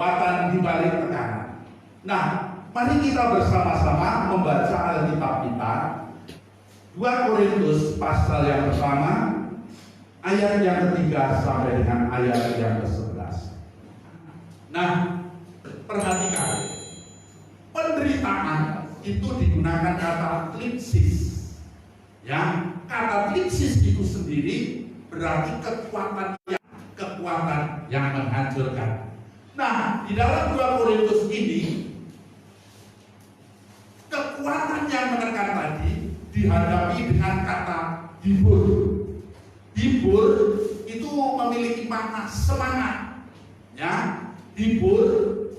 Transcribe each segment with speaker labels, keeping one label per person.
Speaker 1: kekuatan di balik tekanan. Nah, mari kita bersama-sama membaca Alkitab kita. 2 Korintus pasal yang pertama, ayat yang ketiga sampai dengan ayat yang ke-11. Nah, perhatikan, penderitaan itu digunakan kata klipsis. Ya, kata klipsis itu sendiri berarti kekuatan yang menghancurkan. Nah, di dalam 2 Korintus ini, kekuatan yang menekan tadi dihadapi dengan kata hibur. Hibur itu memiliki makna semangat. Ya, hibur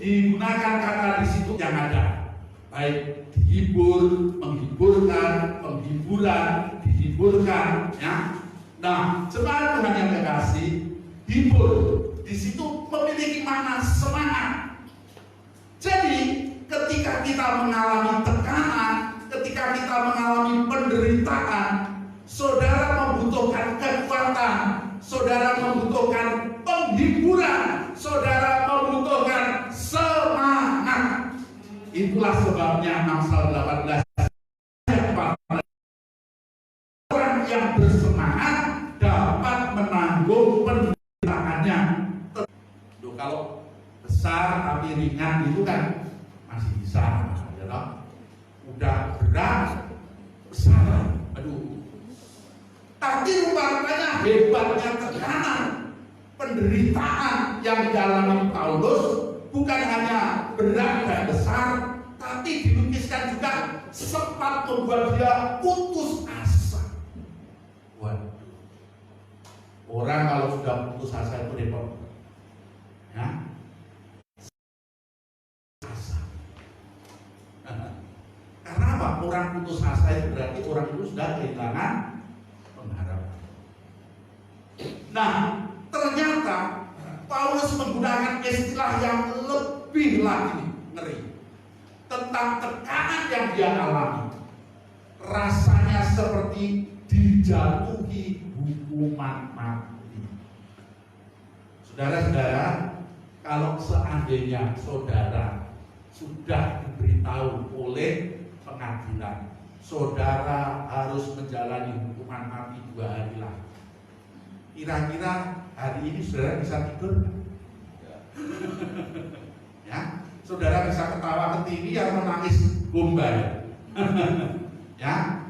Speaker 1: digunakan kata di situ yang ada. Baik dihibur, menghiburkan, penghiburan, dihiburkan, ya. Nah, jemaat Tuhan yang kekasih, hibur di situ memiliki makna semangat. Jadi, ketika kita mengalami tekanan, ketika kita mengalami penderitaan, saudara membutuhkan kekuatan, saudara membutuhkan penghiburan, saudara membutuhkan semangat. Itulah sebabnya Amsal 18 orang yang bersemangat dapat menanggung penderitaannya. Loh, kalau besar tapi ringan itu kan masih bisa, ya toh? Udah berat, besar, aduh. Tapi rupanya hebatnya tekanan, penderitaan yang dialami Paulus bukan hanya berat dan besar, tapi dilukiskan juga sempat membuat dia putus asa. Waduh, orang kalau sudah putus asa itu repot, ya. Asa. Karena apa? Orang putus asa itu berarti orang itu sudah kehilangan pengharapan. Nah, ternyata Paulus menggunakan istilah yang lebih lagi ngeri tentang tekanan yang dia alami. Rasanya seperti dijatuhi hukuman mati. Saudara-saudara, kalau seandainya saudara sudah diberitahu oleh pengadilan, saudara harus menjalani hukuman mati 2 hari lagi. Kira-kira hari ini saudara bisa tidur? Ya, saudara bisa ketawa ketiri yang menangis gombal. Ya,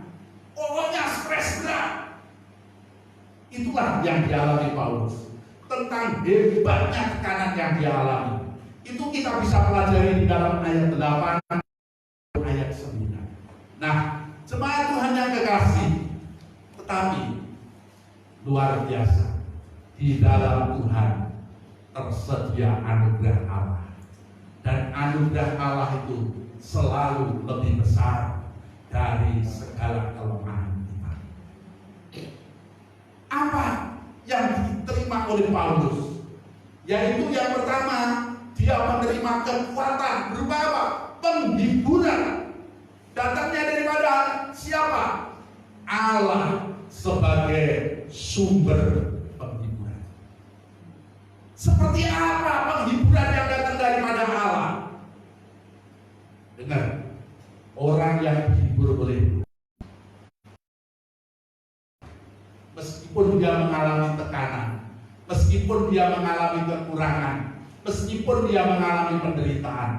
Speaker 1: pokoknya stres berat. Itulah yang dialami Paulus. Tentang hebatnya tekanan yang dialami. Itu kita bisa pelajari di dalam ayat 8, ayat 9. Nah, jemaat Tuhan yang kekasih, tetapi luar biasa, di dalam Tuhan tersedia anugerah Allah, dan anugerah Allah itu selalu lebih besar dari segala kelemahan kita. Apa yang diterima oleh Paulus? Yaitu yang pertama, dia menerima kekuatan berupa apa? Penghiburan. Datangnya daripada siapa? Allah sebagai sumber penghiburan. Seperti apa penghiburan yang datang daripada Allah? Dengar, orang yang dihibur oleh, meskipun dia mengalami tekanan, meskipun dia mengalami kekurangan, meskipun dia mengalami penderitaan,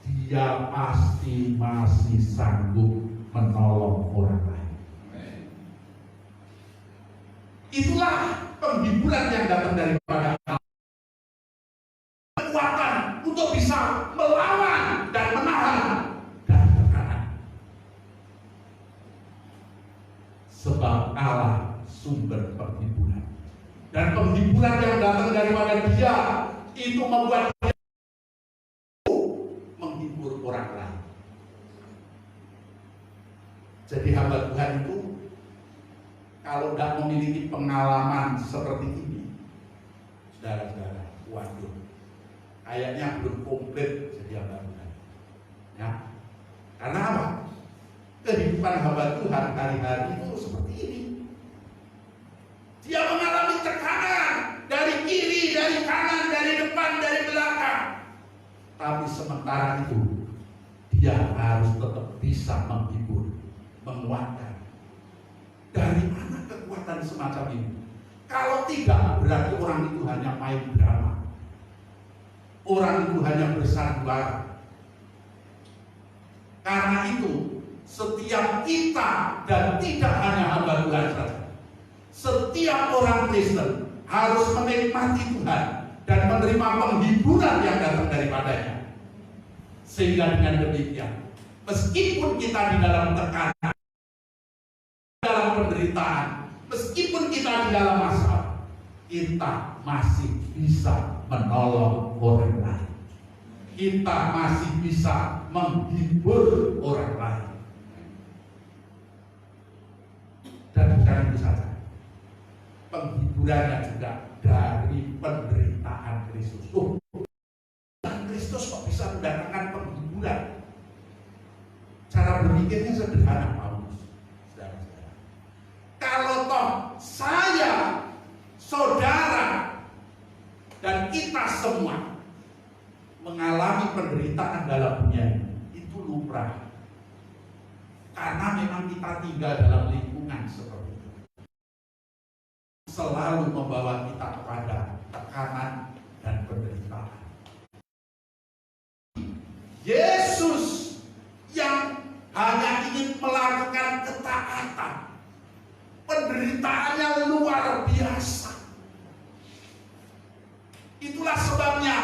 Speaker 1: dia pasti masih sanggup menolong orang lain. Itulah penghiburan yang datang daripada Allah. Kekuatan untuk bisa melawan dan menahan dan tekanan. Sebab Allah sumber penghiburan. Dan penghiburan yang datang daripada Dia itu membuat dia menghibur orang lain. Jadi hamba Tuhan itu kalau tidak memiliki pengalaman seperti ini, saudara-saudara, waduh, kayaknya belum komplit jadi hamba Tuhan. Ya, karena apa? Kehidupan hamba Tuhan hari-hari itu seperti ini. Dia mengalami tekanan dari kiri, dari kanan, dari depan, dari belakang. penderitaan itu, dia harus tetap bisa menghibur, menguatkan. Dari mana kekuatan semacam ini? Kalau tidak, berarti orang itu hanya main drama. Orang itu hanya bersandiwara. Karena itu, setiap kita dan tidak hanya hamba Tuhan saja, setiap orang Kristen harus menikmati Tuhan dan menerima penghiburan yang datang daripadanya. Sehingga dengan demikian, meskipun kita di dalam tekanan, dalam penderitaan, meskipun kita di dalam masalah, kita masih bisa menolong orang lain. Kita masih bisa menghibur orang lain. Dan bukan itu saja, penghiburannya juga dari penderitaan Kristus. Kristus kok bisa mendatangkan penghiburan? Cara berpikirnya sederhana, Paulus. Saudara-saudara, kalau toh saya, saudara, dan kita semua mengalami penderitaan dalam dunia ini, itu lumrah. Karena memang kita tinggal dalam lingkungan seperti itu, selalu membawa kita kepada tekanan dan penderitaan. Yesus yang hanya ingin melakukan ketaatan, penderitaannya luar biasa. Itulah sebabnya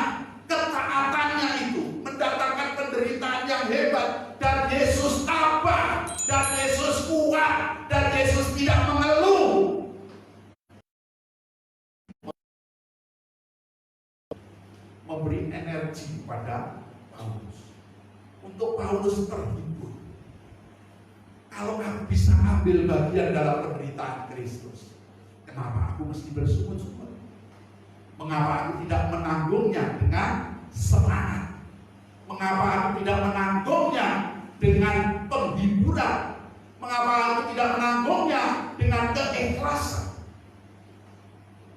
Speaker 1: ketaatannya itu mendatangkan penderitaan yang hebat, dan Yesus tabah, dan Yesus kuat, dan Yesus tidak mengeluh. Memberi energi kepada Paulus, untuk Paulus terhibur. Kalau aku bisa ambil bagian dalam penderitaan Kristus, kenapa aku mesti bersungut-sungut? Mengapa aku tidak menanggungnya dengan semangat? Mengapa aku tidak menanggungnya dengan penghiburan? Mengapa aku tidak menanggungnya dengan keikhlasan?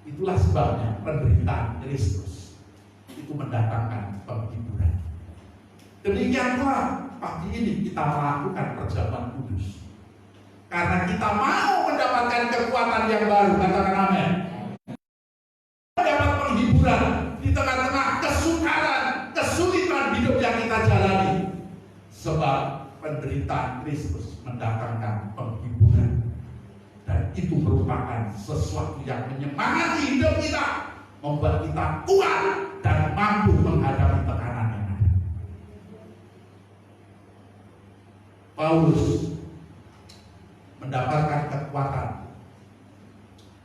Speaker 1: Itulah sebabnya penderitaan Kristus itu mendatangkan penghiburan. Demikian pula pagi ini kita melakukan perjamuan kudus, karena kita mau mendapatkan kekuatan yang baru. Katakan amin. Mendapat penghiburan di tengah-tengah kesukaran, kesulitan hidup yang kita jalani. Sebab penderitaan Kristus mendatangkan penghiburan, dan itu merupakan sesuatu yang menyemangati hidup kita, membuat kita kuat dan mampu menghadapi tekanan yang ada. Paulus mendapatkan kekuatan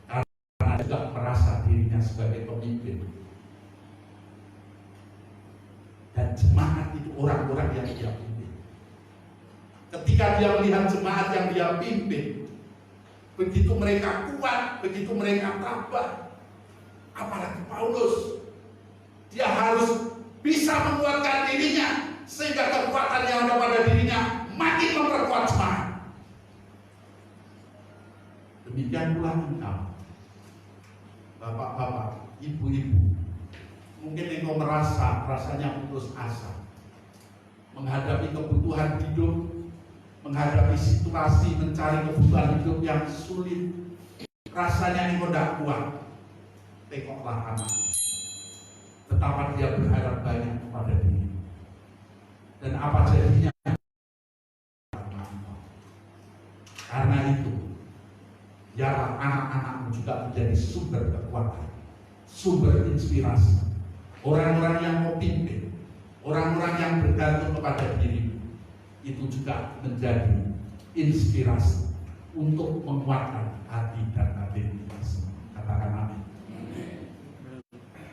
Speaker 1: karena juga merasa dirinya sebagai pemimpin, dan jemaat itu orang-orang yang dia pimpin. Ketika dia melihat jemaat yang dia pimpin, begitu mereka kuat, begitu mereka tabah, apalagi Paulus, dia harus bisa menguatkan dirinya, sehingga kekuatan yang ada pada dirinya makin memperkuat jemaat. Demikian pula engkau, bapak-bapak, ibu-ibu, mungkin engkau rasanya putus asa menghadapi kebutuhan hidup, menghadapi situasi mencari kebutuhan hidup yang sulit. Rasanya engkau tidak kuat. Tengoklah anak, betapa dia berharap banyak kepada diri, dan apa jadinya. Karena itu, biarlah anak-anakmu juga menjadi sumber kekuatan, sumber inspirasi. Orang-orang yang mau pimpin, orang-orang yang bergantung kepada dirimu, itu juga menjadi inspirasi untuk menguatkan hati dan hati kita semua. Katakan amin.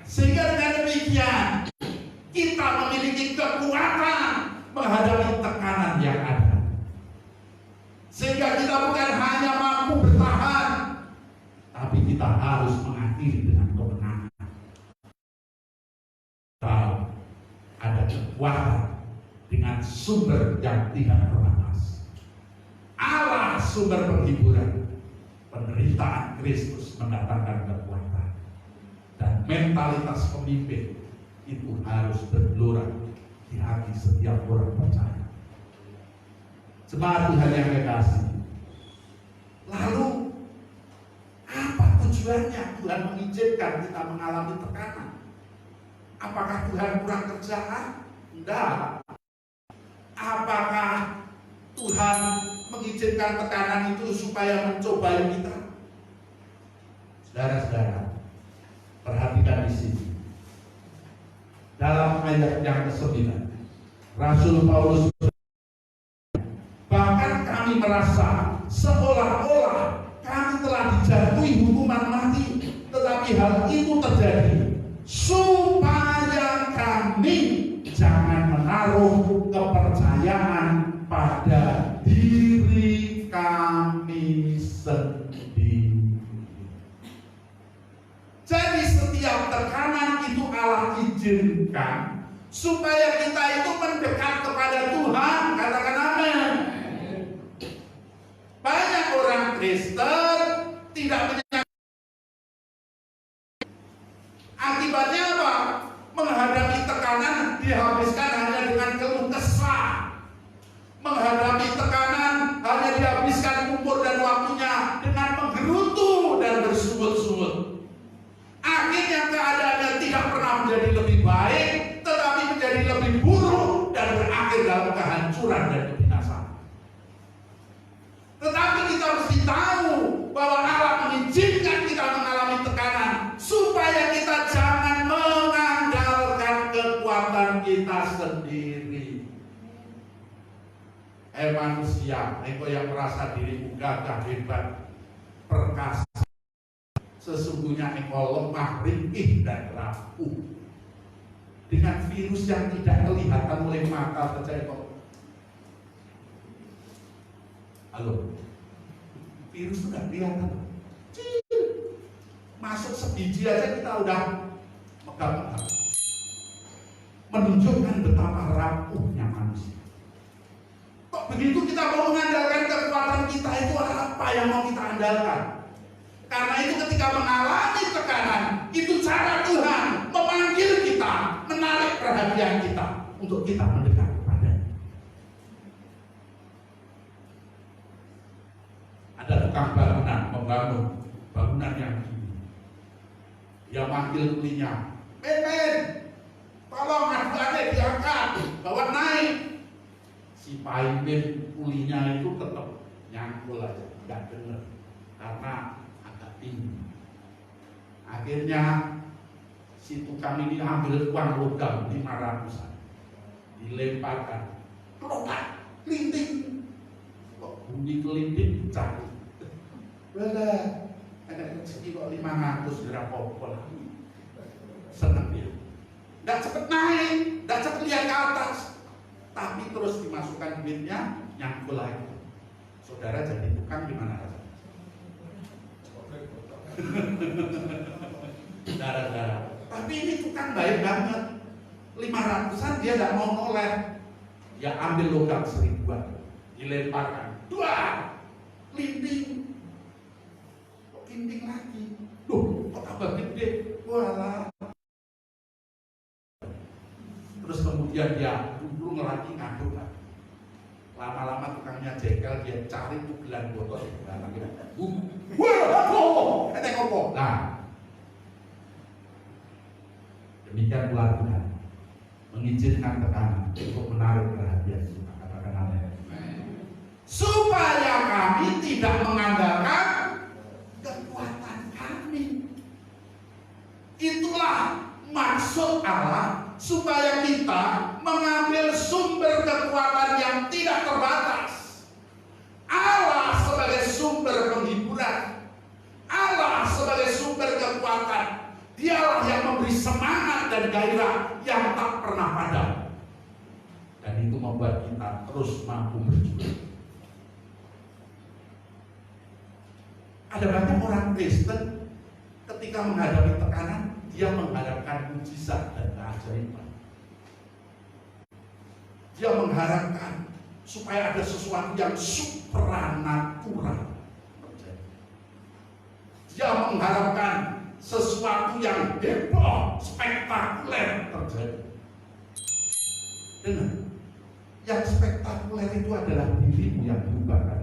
Speaker 1: Sehingga dengan demikian, kita memiliki kekuatan menghadapi tekanan yang ada. Sehingga kita bukan hanya mampu bertahan, tapi kita harus mengakhiri dengan kemenangan. Tahu ada kekuatan dengan sumber yang tidak terbatas. Allah sumber penghiburan. Penderitaan Kristus mendatangkan kekuatan, dan mentalitas pemimpin itu harus bergelora di hati setiap orang percaya. Jemaat Tuhan yang kekasih, lalu apa tujuannya Tuhan mengizinkan kita mengalami tekanan? Apakah Tuhan kurang kerjaan? Enggak. Apakah Tuhan mengizinkan tekanan itu supaya mencobai kita? Saudara-saudara, perhatikan di sini. Dalam ayat yang ke-9, Rasul Paulus, bahkan kami merasa seolah-olah kami telah dijatuhi hukuman mati, tetapi hal itu terjadi supaya kami jangan menaruh kepercayaan pada diri kami sendiri. Jadi setiap tekanan itu Allah izinkan supaya kita itu mendekat kepada Tuhan. Katakan amin. Banyak orang Kristen tidak menyadari. Akibatnya apa? Menghadapi tekanan dihabiskan hanya dengan keluh kesah. Menghadapi tekanan hanya dihabiskan umur dan waktunya dengan menggerutu dan bersungut-sungut. Akhirnya keadaannya tidak pernah menjadi lebih baik, tetapi menjadi lebih buruk dan berakhir dalam kehancuran dan kebinasaan. Tetapi kita mesti tahu bahwa Allah mengizinkan kita mengalami tekanan supaya kita jangan mengandalkan kekuatan kita sendiri. Manusia, engkau yang merasa dirimu gagah, hebat, perkasa, sesungguhnya engkau lemah, ringkih, dan rapuh. Dengan virus yang tidak kelihatan oleh mata saja engkau. Halo, virus itu nggak kelihatan. Masuk sebiji aja kita udah megang-megang. Menunjukkan betapa rapuhnya manusia. Kok begitu kita mau mengandalkan kekuatan kita, itu apa yang mau kita andalkan? Karena itu ketika mengalami tekanan, itu cara Tuhan memanggil kita, menarik perhatian kita untuk kita mendekat kepadanya. Ada tukang bangunan membangun bangunan yang tinggi. Dia manggil kulinya, men, tolong aduannya diangkat, bawa naik. Si paimin kulinya itu tetap nyangkul aja, nggak dengar karena tinggi. Akhirnya si tukang ini ambil uang logam 500-an, dilemparkan, kelopak, kelinting. Kok bunyi kelinting jatuh. Belah, ada rezeki kok 500 berapa lagi. Senang dia. Nggak cepet naik, nggak cepet lihat ke atas, tapi terus dimasukkan duitnya, nyangkul lagi. Saudara jadi tukang gimana rasanya? Darah-darah. Tapi ini tukang baik banget. 500-an dia tidak mau noleh. Dia ambil logam 1000-an, dilemparkan. 2, linting. Kok linting lagi? Duh, kok tambah gede? Walah. Terus kemudian dia dulu lagi ngaduk lagi. Lama-lama tukangnya jengkel, dia cari pukulan botol di belakang kita. Wah, ada ngopo. Nah, demikian pula Tuhan mengizinkan tekanan untuk menarik perhatian kita. Katakan amin. Supaya kami tidak mengandalkan kekuatan kami. Itulah maksud Allah, supaya kita mengambil sumber kekuatan yang tidak terbatas. Allah sebagai sumber penghiburan, Allah sebagai sumber kekuatan. Dialah yang memberi semangat dan gairah yang tak pernah padam. Dan itu membuat kita terus mampu berjuang. Ada banyak orang Kristen ketika menghadapi tekanan, dia mengharapkan mujizat dan keajaiban. Dia mengharapkan supaya ada sesuatu yang supranatural terjadi. Dia mengharapkan sesuatu yang heboh, spektakuler terjadi. Dengar, yang spektakuler itu adalah dirimu yang berubah kan?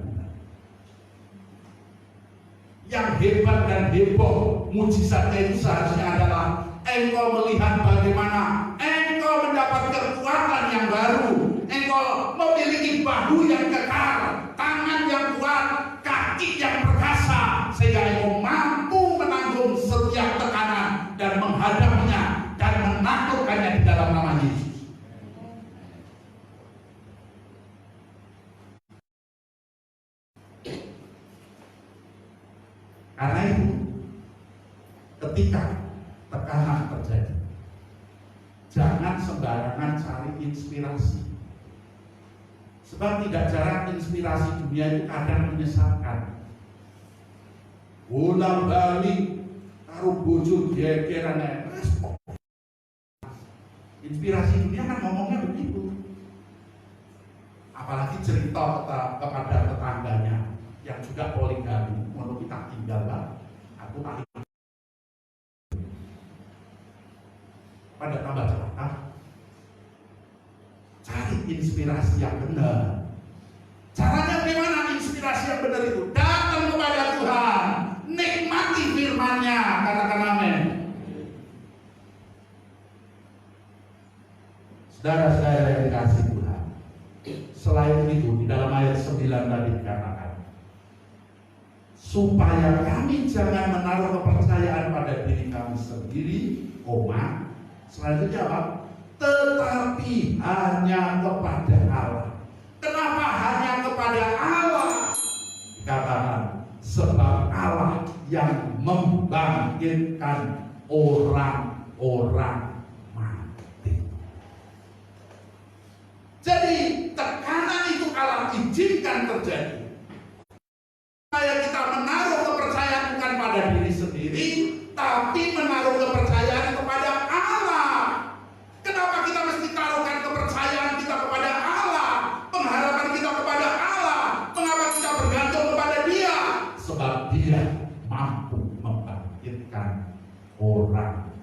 Speaker 1: Yang hebat dan heboh mujizatnya itu seharusnya adalah engkau melihat bagaimana engkau mendapat kekuatan yang baru, engkau memiliki bahu yang kekal, tangan yang kuat, kaki yang perkasa, sehingga engkau mampu menanggung setiap tekanan dan menghadapinya dan menaklukkannya di dalam nama Yesus. Karena itu, ketika tekanan terjadi, jangan sembarangan cari inspirasi. Sebab tidak jarang inspirasi dunia itu kadang menyesatkan. Bola balik taruh bojo gegeran. Inspirasi dunia kan ngomongnya begitu. Apalagi cerita kepada tetangganya yang juga poligami, mau kita tinggal lah, aku ahli pada tambah celaka. Cari inspirasi yang benar. Caranya gimana inspirasi yang benar itu? Datang kepada Tuhan, nikmati firman-Nya, katakan amin. Saudara-saudara yang dikasihi Tuhan, selain itu di dalam ayat 9 tadi dikatakan, supaya kami jangan menaruh kepercayaan pada diri kami sendiri, selanjutnya apa? Tetapi hanya kepada Allah. Kenapa hanya kepada Allah? Dikatakan sebab Allah yang membangkitkan orang-orang mati. Jadi tekanan itu Allah izinkan terjadi supaya kita menaruh kepercayaan bukan pada diri sendiri, tapi menaruh kepercayaan kepada Allah. Kenapa kita mesti taruhkan kepercayaan kita kepada Allah, pengharapan kita kepada Allah? Mengapa kita bergantung kepada Dia? Sebab Dia mampu membangkitkan orang.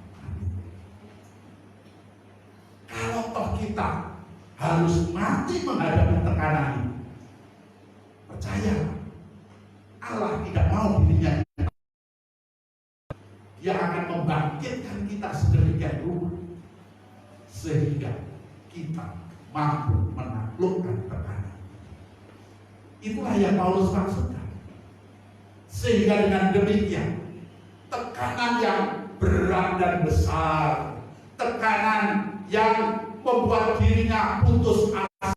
Speaker 1: Kalau toh kita harus mati menghadapi tekanan ini, percaya Allah tidak mau dirinya. Dia akan membangkitkan kita sedemikian rupa sehingga kita mampu menaklukkan tekanan. Itulah yang Paulus maksudkan. Sehingga dengan demikian tekanan yang berat dan besar, tekanan yang membuat dirinya putus asa,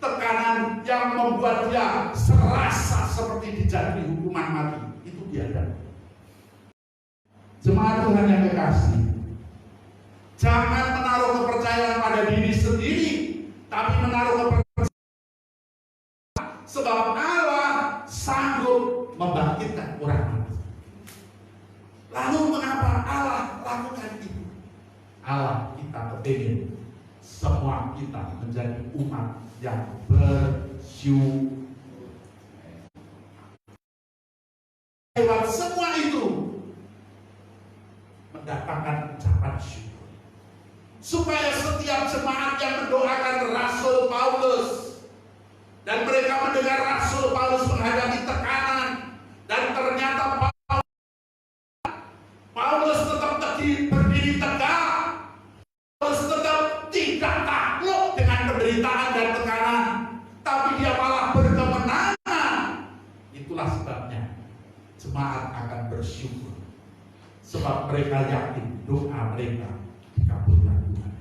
Speaker 1: tekanan yang membuat dia serasa seperti dijatuhi hukuman mati, itu biadab. Jemaat Tuhan yang kekasih, jangan menaruh kepercayaan pada diri sendiri, tapi menaruh kepercayaan sebab Allah sanggup membangkitkan orang mati. Lalu mengapa Allah lakukan itu? Allah kita kepingin semua kita menjadi umat yang bersyukur. Lewat semua itu mendatangkan ucapan syukur, supaya setiap jemaat yang mendoakan Rasul Paulus dan mereka mendengar Rasul Paulus menghadapi tekanan dan ternyata Paulus tetap berdiri tegak, Paulus tetap tidak takluk dengan penderitaan dan tekanan, tapi dia malah berkemenangan. Itulah sebabnya jemaat akan bersyukur, sebab mereka yakin doa mereka dikabulkan Tuhan.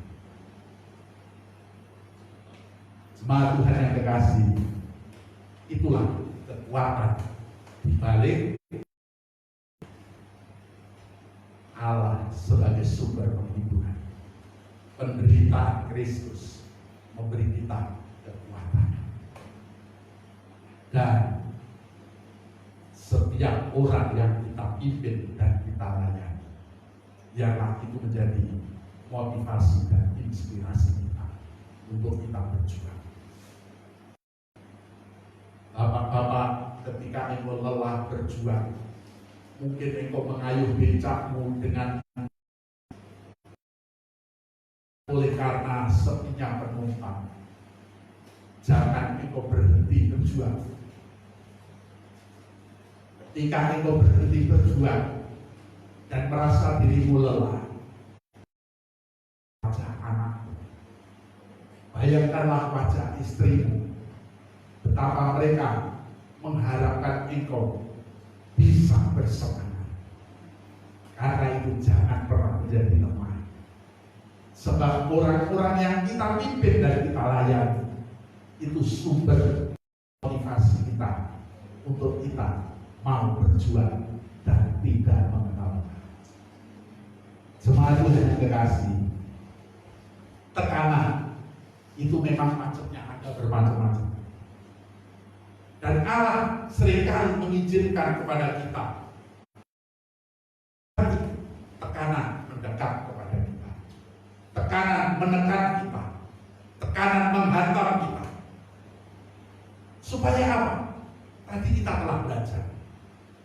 Speaker 1: Jemaat Tuhan yang kekasih, itulah kekuatan di balik Allah sebagai sumber penghidupan. Penderitaan Kristus memberi kita kekuatan. Dan setiap orang yang kita pimpin dan kita layani, biarlah itu menjadi motivasi dan inspirasi kita untuk kita berjuang. Bapak-bapak, ketika engkau lelah berjuang, mungkin engkau mengayuh becakmu dengan oleh karena sepinya penuh menumpang. Jangan engkau berhenti berjuang. Ketika engkau berhenti berjuang dan merasa dirimu lelah, wajah anak, bayangkanlah wajah istrimu, betapa mereka mengharapkan engkau bisa bersemangat. Karena itu jangan pernah menjadi lemah. Sebab orang-orang yang kita pimpin dan kita layani itu sumber motivasi kita untuk kita mau berjuang dan tidak mengenal. Jemaat Tuhan yang kekasih, tekanan itu memang macamnya ada bermacam-macam. Dan Allah seringkali mengizinkan kepada kita tekanan mendekat kepada kita, tekanan menekan kita, tekanan menghantam kita. Supaya apa? Tadi kita telah belajar.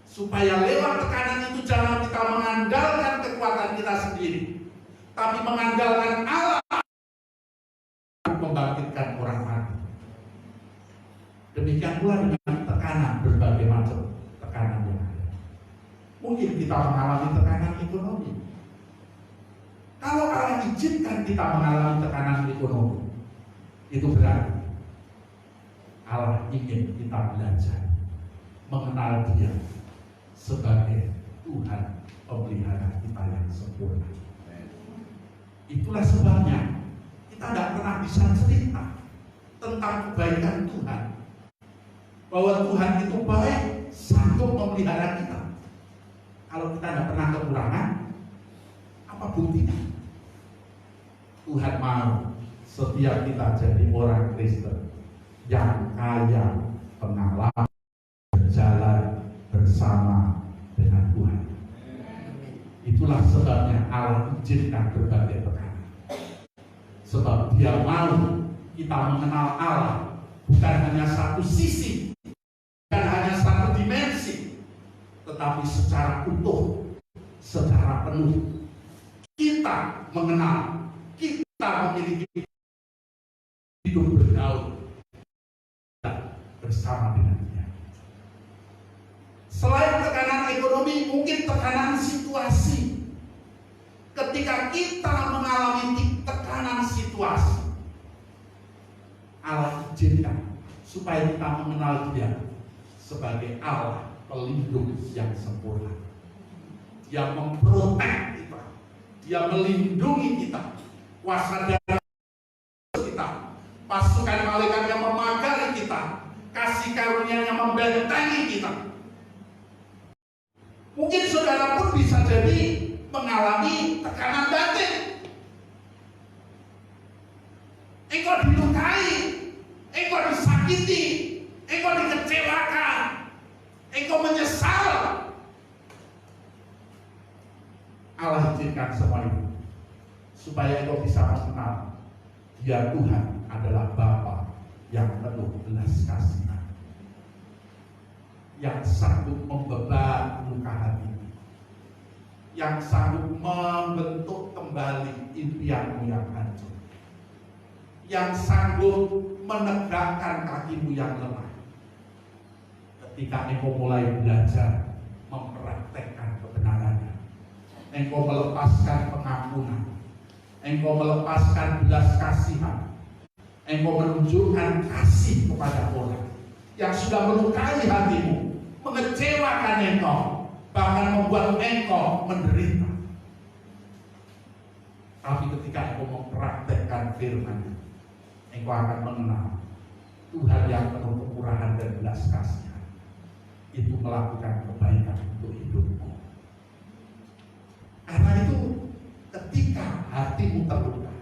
Speaker 1: Supaya lewat tekanan itu jangan kita mengandalkan kekuatan kita sendiri, tapi mengandalkan Allah membangkitkan orang mati. Demikian pula dengan tekanan, berbagai macam tekanan yang ada. Mungkin kita mengalami tekanan ekonomi. Kalau Allah izinkan kita mengalami tekanan ekonomi, itu berarti Allah ingin kita belajar mengenal Dia sebagai Tuhan pemelihara kita yang sempurna. Itulah sebabnya kita tidak pernah bisa cerita tentang kebaikan Tuhan, bahwa Tuhan itu baik, sanggup memelihara kita. Kalau kita tidak pernah kekurangan, apa buktinya? Tuhan mau setiap kita jadi orang Kristen yang kaya pengalaman berjalan bersama dengan Tuhan. Itulah sebabnya Allah izinkan berbagai tekanan. Sebab Dia mau kita mengenal Allah bukan hanya satu sisi, bukan hanya satu dimensi, tetapi secara utuh, secara penuh. Kita mengenal, kita memiliki hidup bergaul bersama dengan Dia. Selain tekanan ekonomi, mungkin tekanan situasi. Ketika kita mengalami tekanan situasi, Allah izinkan supaya kita mengenal Dia sebagai Allah pelindung yang sempurna. Dia memprotek kita, Dia melindungi kita, kuasa darah kita, pasukan malaikat yang memagari kita, kasih karunia yang membentengi kita. Mungkin saudara pun bisa jadi mengalami tekanan batin. Engkau dilukai, engkau disakiti, engkau dikecewakan, engkau menyesal. Allah izinkan semua itu supaya engkau bisa mengenal Dia Tuhan adalah Bapa yang penuh belas kasihan, yang sanggup membeban luka hati, yang sanggup membentuk kembali impianmu yang hancur, yang sanggup menegakkan kakimu yang lemah. Ketika engkau mulai belajar mempraktekkan kebenarannya, engkau melepaskan pengampunan, engkau melepaskan belas kasihan, engkau menunjukkan kasih kepada orang yang sudah melukai hatimu, mengecewakan engkau, bahkan membuat engkau menderita. Tapi ketika engkau mempraktekkan firman, engkau akan mengenal Tuhan yang penuh kemurahan dan belas kasihan, itu melakukan kebaikan untuk hidupmu. Karena itu ketika hatimu terluka,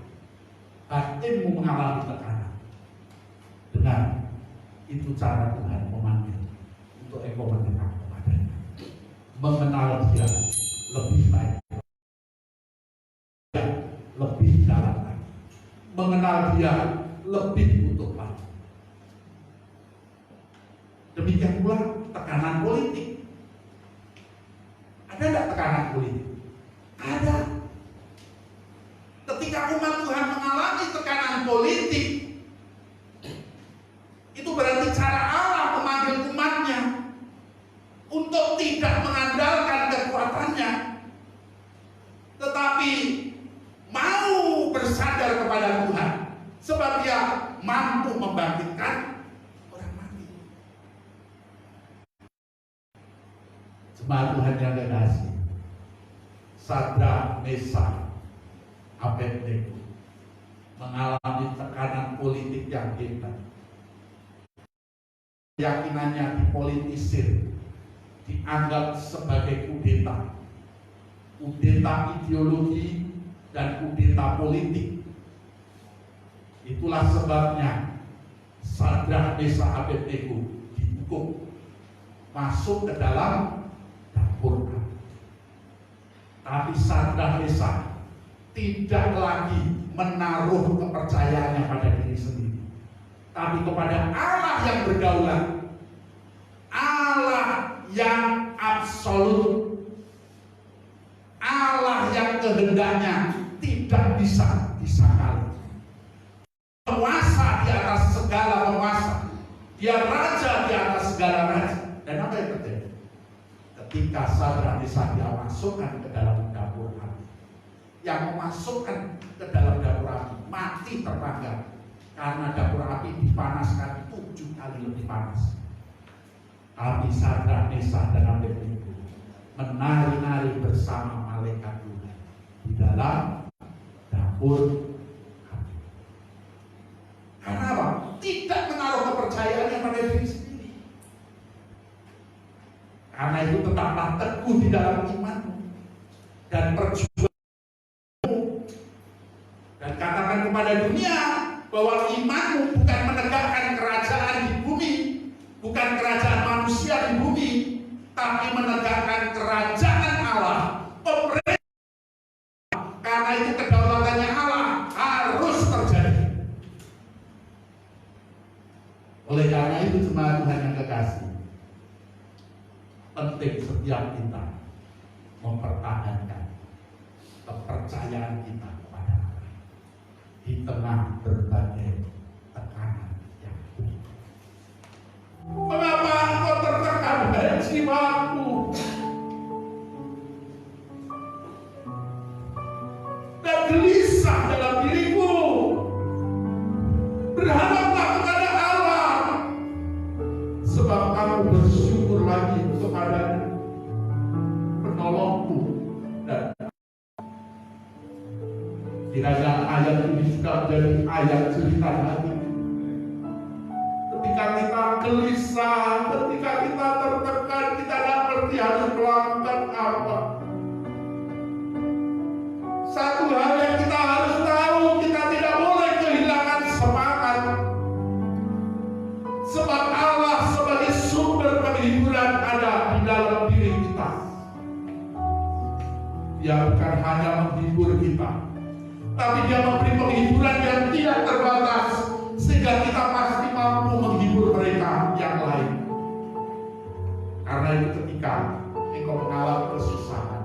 Speaker 1: batinmu mengalami tekanan, dengar, itu cara Tuhan memanggil untuk engkau mendekat kepadanya, mengenal Dia lebih baik, lebih dalam lagi, mengenal Dia lebih utuh lagi. Demikian pula tekanan politik. Ada tidak tekanan politik? Ada. Ketika umat Tuhan mengalami tekanan politik, membangkitkan orang mati. Jemaat Tuhan yang kekasih, Sadrak, Mesak, Abednego mengalami tekanan politik yang hebat. Keyakinannya dipolitisir, dianggap sebagai kudeta ideologi dan kudeta politik. Itulah sebabnya Sadrak, Mesak, Abednego dihukum masuk ke dalam dapur api. Tapi Sadrak, Mesak tidak lagi menaruh kepercayaannya pada diri sendiri, tapi kepada Allah yang berdaulat, Allah yang absolut, Allah yang kehendaknya tidak bisa disangkal. Penguasa di atas segala penguasa, dia raja di atas segala raja. Dan apa yang terjadi? Ketika Sadrak, Mesak dia masukkan ke dalam dapur api, yang memasukkan ke dalam dapur api mati terpanggang, karena dapur api dipanaskan 7 kali lebih panas. Tapi Sadrak, Mesak dan Abednego menari-nari bersama malaikat Tuhan di dalam dapur api. Karena apa? Tidak menaruh kepercayaannya pada diri sendiri. Karena itu tetaplah teguh di dalam imanmu dan perjuangan. Dan katakan kepada dunia bahwa imanmu bukan menegakkan kerajaan di bumi, bukan kerajaan manusia di bumi, tapi menegakkan kerajaan Allah, pemerintah. Karena itu kedaulatannya Allah harus terjadi. Oleh karena itu jemaat Tuhan yang kekasih, penting setiap kita mempertahankan kepercayaan kita kepada Allah di tengah berbagai tekanan yang begitu. Mengapa engkau tertekan, hai jiwaku? Dan gelisah dalam diriku. Berharaplah kepada Allah, sebab kamu bersyukur lagi kepada penolongku. Dan kiranya ayat ini juga menjadi ayat cerita hati. Ketika kita gelisah, ketika kita tertekan, kita tidak ngerti harus melakukan apa. Satu hal yang kita harus tahu, kita tidak boleh kehilangan semangat. Sebab Allah sebagai sumber penghiburan ada di dalam diri kita. Dia bukan hanya menghibur kita, tapi dia memberi penghiburan yang tidak terbatas, sehingga kita pasti mampu menghibur mereka yang lain. Karena itu ketika engkau mengalami kesusahan,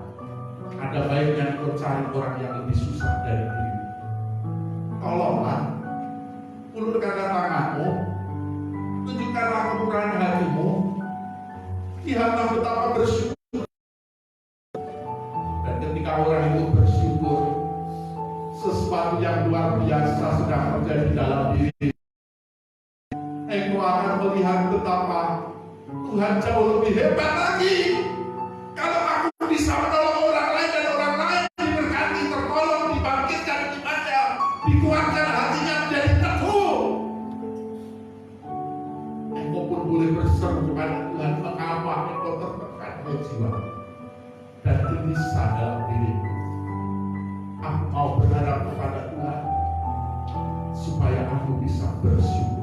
Speaker 1: ada baiknya engkau cari orang yang lebih susah dari dirimu. Tolonglah, ulurkan tanganmu, tunjukkanlah kemurahan hatimu, lihatlah betapa bersyukur. Dan ketika orang itu bersyukur, sesuatu yang luar biasa sedang terjadi dalam diri. Engkau akan melihat betapa Tuhan jauh lebih hebat lagi. Kalau aku bisa menolong orang lain dan orang lain diberkati, tertolong, dibangkitkan imannya, dikuatkan hatinya menjadi teguh. Engkau pun boleh berseru kepada Tuhan, mengapa engkau tertekan oleh jiwa dan gelisah dalam dirimu. Aku mau berharap kepada Tuhan supaya aku bisa bersyukur.